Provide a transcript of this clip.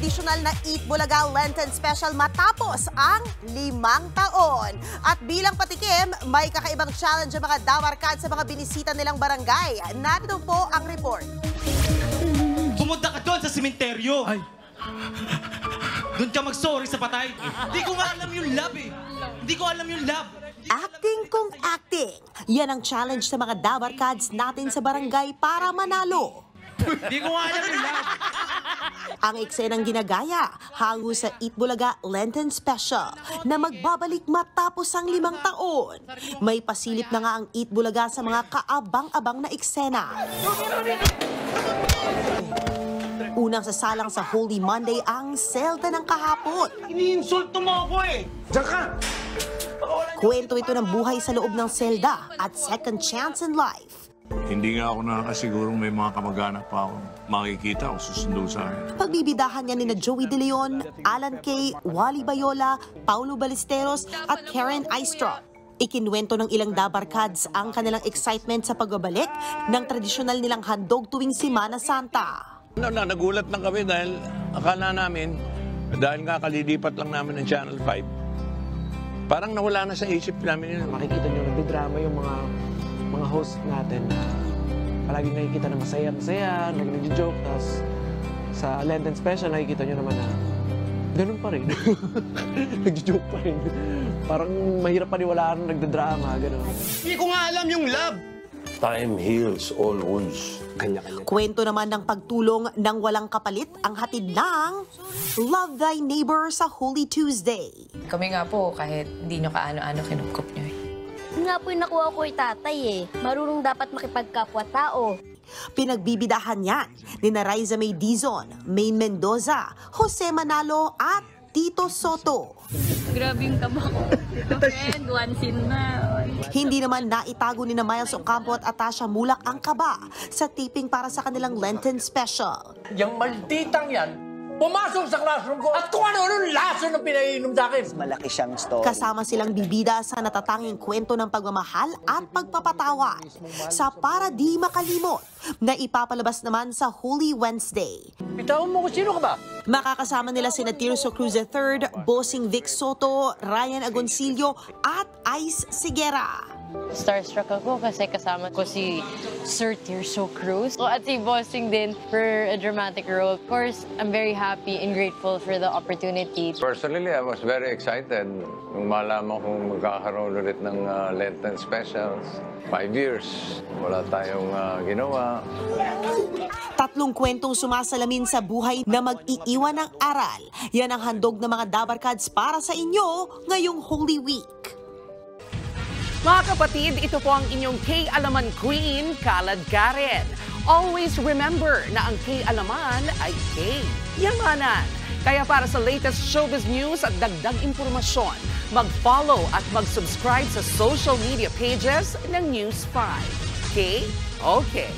tradisyonal na Eat Bulaga Lenten Special matapos ang 5 taon. At bilang patikim, may kakaibang challenge ang mga dawarkad sa mga binisita nilang barangay. Narito po ang report. Pumunta ka doon sa simenteryo. Ay. Doon ka mag-sorry sa patay. Hindi ko nga alam yung love eh. Hindi ko alam yung love. Acting kung acting. Yan ang challenge sa mga dawarkads natin sa barangay para manalo. Hindi ko nga alam yung love. Ang eksenang ginagaya, hango sa Eat Bulaga Lenten Special na magbabalik matapos ang 5 taon. May pasilip na nga ang Eat Bulaga sa mga kaabang-abang na eksena. Unang sasalang sa Holy Monday ang selda ng kahapon. Iniinsulto mo ako eh. Diyan ka! Kwento ito ng buhay sa loob ng selda at second chance in life. Hindi nga ako nakakasigurong may mga kamag-anak pa ako makikita o susundo sa akin. Pagbibidahan niya nina Joey De Leon, Alan Kay, Wally Bayola, Paulo Ballesteros at Karen Aistro. Ikinwento ng ilang dabarkads ang kanilang excitement sa pagbabalik ng tradisyonal nilang handog tuwing Semana Santa. Nagulat lang kami dahil akala namin, dahil nga kalilipat lang namin ng Channel 5, parang nawala na sa isip namin yun. Makikita nyo, nagbidrama yung mga host natin na palagi nakikita na masaya-masaya, nag-joke, tapos sa Lenten Special nakikita nyo naman na ganun pa rin. Nag-joke pa rin. Parang mahirap paniwalaan na nagdadrama, ganun. Hindi ko nga alam yung love. Time heals all wounds. Kanya-kanya. Kwento naman ng pagtulong ng walang kapalit ang hatid ng Love Thy Neighbor sa Holy Tuesday. Kami nga po, kahit hindi nyo kaano-ano, kinupkup nyo eh. Yun nga po yung nakuha ko kay tatay eh. Marunong dapat makipagkapwa-tao. Pinagbibidahan yan ni Raisa May Dizon, Maine Mendoza, Jose Manalo at Tito Soto. Grabe yung taba ko. And one scene na. Hindi naman naitago ni na Miles Ocampo at Atasha Mulak ang kaba sa taping para sa kanilang Lenten Special. Yung malditang yan, pumasok sa classroom ko at kung ano-ano laso na pinainom sa akin. Malaki siyang story. Kasama silang bibida sa natatanging kwento ng pagmamahal at pagpapatawa. Sa Para Di Makalimot, na ipapalabas naman sa Holy Wednesday. Bitawan mo kung sino ka ba? Makakasama nila sina Tirso Cruz III, Bossing Vic Soto, Ryan Agoncillo at Ice Sigera. Starstruck ako kasi kasama ko si Sir Tirso Cruz at si Bossing din for a dramatic role. Of course, I'm very happy and grateful for the opportunity. Personally, I was very excited nung malaman kong magkakaroon ulit ng Lenten Specials. 5 years, wala tayong ginawa. 3 kwentong sumasalamin sa buhay na mag-iiwan ng aral. Yan ang handog ng mga dabarkads para sa inyo ngayong Holy Week. Mga kapatid, ito po ang inyong K-Alaman Queen, Kalad Karen. Always remember na ang K-Alaman ay K-Yamanan. Kaya para sa latest showbiz news at dagdag impormasyon, mag-follow at mag-subscribe sa social media pages ng News 5. Okay?